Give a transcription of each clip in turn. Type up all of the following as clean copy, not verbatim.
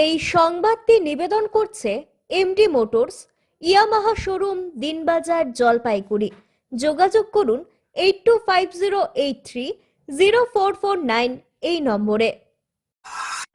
এই সংবাদটি নিবেদন করছে MD motors, Yamaha showroom, Dinbazar, Jalpaiguri. যোগাযোগ করুন 8250830449 এই নম্বরে।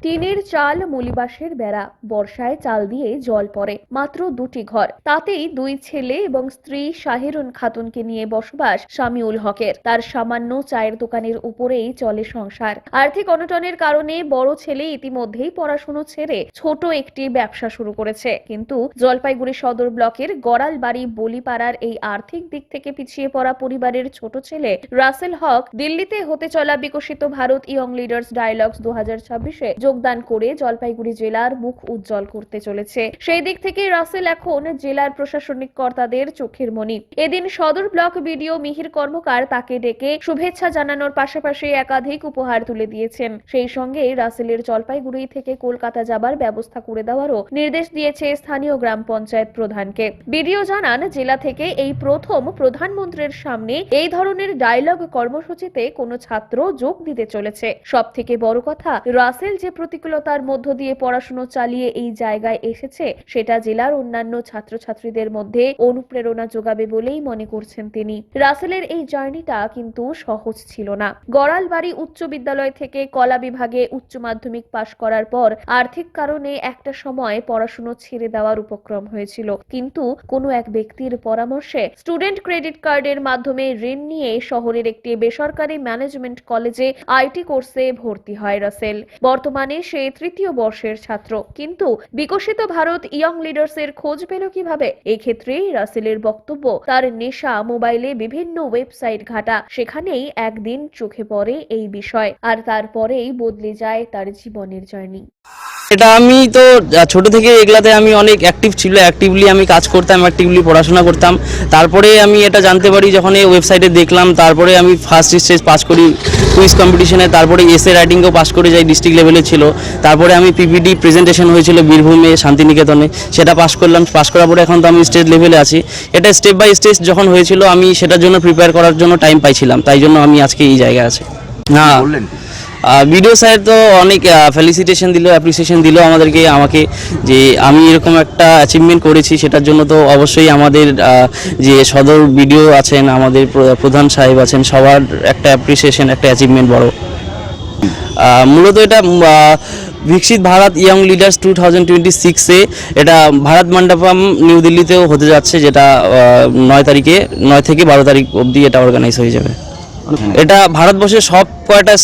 টিনের চাল, মলিবাসের বেড়া, বর্ষায় চাল দিয়ে জল পড়ে। মাত্র 2টি ঘর, তাতেই 2 ছেলে এবং স্ত্রী শাহিরুন খাতুনকে নিয়ে বসবাস শামিউল হকের। তার সামান্য চায়ের দোকানের উপরেই চলে সংসার। আর্থিক অনটনের কারণে বড় ছেলে ইতিমধ্যেই পড়াশোনা ছেড়ে ছোট একটি ব্যবসা শুরু করেছে, কিন্তু জলপাইগুড়ি সদর ব্লকের গড়ালবাড়ি বলিপাড়ার এই আর্থিক দিক থেকে পিছিয়ে পড়া পরিবারের ছোট ছেলে রাসেল হক দিল্লিতে হতে চলা বিকশিত ভারত ইয়ং লিডার্স ডায়ালগস 2026-এ যোগদান করে জলপাইগুড়ি জেলার মুখ উজ্জ্বল করতে চলেছে। সেই দিক থেকে রাসেল এখন জেলার প্রশাসনিক কর্তাদের চোখের মণি। এদিন সদর ব্লক বিডিও মিহির কর্মকার তাকে ডেকে শুভেচ্ছা জানানোর পাশাপাশি একাধিক উপহার তুলে দিয়েছেন। সেই সঙ্গে রাসেলের জলপাইগুড়ি থেকে কলকাতা যাবার ব্যবস্থা করে দেওয়ারও নির্দেশ দিয়েছে স্থানীয় গ্রাম পঞ্চায়েত প্রধানকে। বিডিও জানান, জেলা থেকে এই প্রথম প্রধানমন্ত্রীর সামনে এই ধরনের ডায়লগ কর্মসূচিতে কোনো ছাত্র যোগ দিতে চলেছে। সব থেকে বড় কথা, রাসেল যে প্রতিকূলতার মধ্য দিয়ে পড়াশোনা চালিয়ে এই জায়গায় এসেছে, সেটা জেলার অন্যান্য ছাত্রছাত্রীদের মধ্যে অনুপ্রেরণা যোগাবে বলেই মনে করছেন তিনি। রাসেলের এই জার্নিটা কিন্তু সহজ ছিল না। গড়ালবাড়ি উচ্চ বিদ্যালয় থেকে কলা বিভাগে উচ্চ মাধ্যমিক পাশ করার পর আর্থিক কারণে একটা সময় পড়াশোনা ছেড়ে দেওয়ার উপক্রম হয়েছিল, কিন্তু কোনো এক ব্যক্তির পরামর্শে স্টুডেন্ট ক্রেডিট কার্ডের মাধ্যমে ঋণ নিয়ে শহরের একটি বেসরকারি ম্যানেজমেন্ট কলেজে আইটি কোর্সে ভর্তি হয় রাসেল। বর্তমানে সে 3য় বর্ষের ছাত্র, কিন্তু বিকশিত ভারত ইয়ং লিডার্স এর খোঁজ পেল কিভাবে? এই ক্ষেত্রে রাসেলের বক্তব্য, তার নেশা মোবাইলে বিভিন্ন ওয়েবসাইট ঘাটা, সেখানেই একদিন চোখে পড়ে এই বিষয়, আর তারপরেই বদলে যায় তার জীবনের জার্নি। এটা আমি তো ছোট থেকে এগুলাতে আমি অনেক অ্যাক্টিভ ছিল, অ্যাক্টিভলি আমি কাজ করতাম, অ্যাক্টিভলি পড়াশোনা করতাম। তারপরে আমি এটা জানতে পারি যখন এই ওয়েবসাইটে দেখলাম, তারপরে আমি ফার্স্ট স্টেজ পাস করি কুইজ কম্পিটিশনে, তারপরে এসএ রাইটিংও পাস করে যাই, ডিস্ট্রিক্ট লেভেলে ছিল। তারপরে আমি পিপিডি প্রেজেন্টেশন হয়েছিল বীরভূমে শান্তিনিকেতনে, সেটা পাস করলাম। পাস করার পরে এখন তো আমি স্টেট লেভেলে আছি। এটা স্টেপ বাই স্টেপ যখন হয়েছিল, আমি সেটার জন্য প্রিপেয়ার করার জন্য টাইম পাইছিলাম, তাই জন্য আমি আজকে এই জায়গায় আছি। না, ভিডিও স্যার তো অনেক ফেলিসিটেশন দিল, অ্যাপ্রিসিয়েশন দিল আমাকে যে আমি এরকম একটা অ্যাচিভমেন্ট করেছি, সেটার জন্য তো অবশ্যই আমাদের যে সদর ভিডিও আছেন, আমাদের প্রধান সাহেব আছেন, সবার একটা অ্যাপ্রিসিয়েশন, একটা অ্যাচিভমেন্ট বড়। মূলত এটা বিকশিত ভারত ইয়ং লিডার্স 2026-এ এটা ভারত মণ্ডপম নিউ দিল্লিতেও হতে যাচ্ছে, যেটা 9 থেকে 12 তারিখ অবধি এটা অর্গানাইজ হয়ে যাবে। এটা ভারতবর্ষের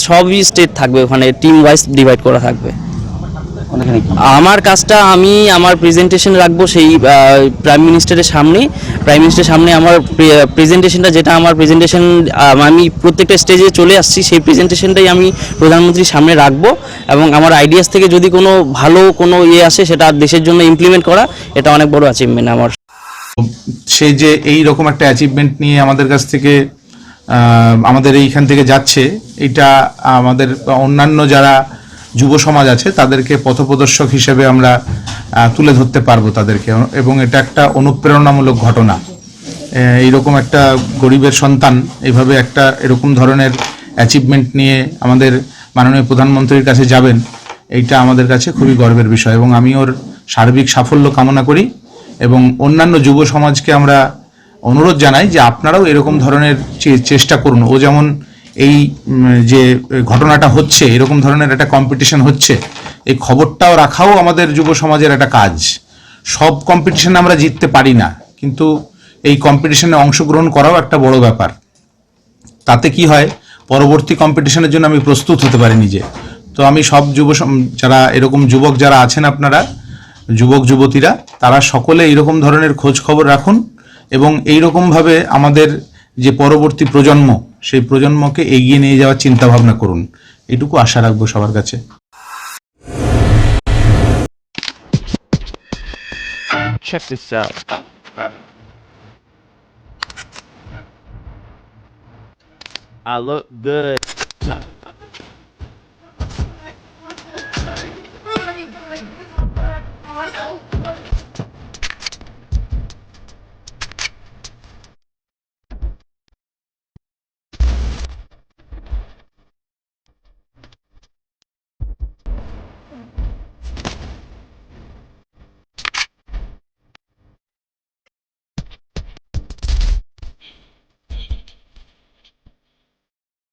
সবই স্টেট থাকবে, ওখানে টিম ওয়াইজ ডিভাইড করা থাকবে। আমার কাজটা, আমি আমার প্রেজেন্টেশন রাখবো সেই প্রাইম মিনিস্টারের সামনে আমার প্রেজেন্টেশনটা, যেটা আমার প্রেজেন্টেশন আমি প্রত্যেকটা স্টেজে চলে আসছি, সেই প্রেজেন্টেশনটাই আমি প্রধানমন্ত্রীর সামনে রাখবো, এবং আমার আইডিয়াস থেকে যদি কোনো ভালো কোনো আসে, সেটা দেশের জন্য ইমপ্লিমেন্ট করা, এটা অনেক বড় অ্যাচিভমেন্ট আমার। সে যে এই রকম একটা অ্যাচিভমেন্ট নিয়ে আমাদের কাছ থেকে আমাদের এইখান থেকে যাচ্ছে, এটা আমাদের অন্যান্য যারা যুব সমাজ আছে তাদেরকে পথপ্রদর্শক হিসেবে আমরা তুলে ধরতে পারবো তাদেরকে, এবং এটা একটা অনুপ্রেরণামূলক ঘটনা। এইরকম একটা গরিবের সন্তান এইভাবে একটা এরকম ধরনের অ্যাচিভমেন্ট নিয়ে আমাদের মাননীয় প্রধানমন্ত্রীর কাছে যাবেন, এইটা আমাদের কাছে খুবই গর্বের বিষয়, এবং আমি ওর সার্বিক সাফল্য কামনা করি। এবং অন্যান্য যুব সমাজকে আমরা অনুরোধ জানাই যে আপনারাও এরকম ধরনের চেষ্টা করুন। ও যেমন এই যে ঘটনাটা হচ্ছে, এরকম ধরনের একটা কম্পিটিশন হচ্ছে, এই খবরটাও রাখাও আমাদের যুব সমাজের একটা কাজ। সব কম্পিটিশনে আমরা জিততে পারি না, কিন্তু এই কম্পিটিশনে অংশগ্রহণ করাও একটা বড় ব্যাপার। তাতে কি হয়, পরবর্তী কম্পিটিশনের জন্য আমি প্রস্তুত হতে পারি নিজে। তো আমি সব যারা এরকম যুবক যারা আছেন, আপনারা যুবক যুবতীরা, তারা সকলে এইরকম ধরনের খোঁজ খবর রাখুন, এবং এইরকমভাবে আমাদের যে পরবর্তী প্রজন্ম, সেই প্রজন্মকে এগিয়ে নিয়ে যাওয়ার চিন্তা ভাবনা করুন, এটুকু আশা রাখবো সবার কাছে। Check this out. I look good.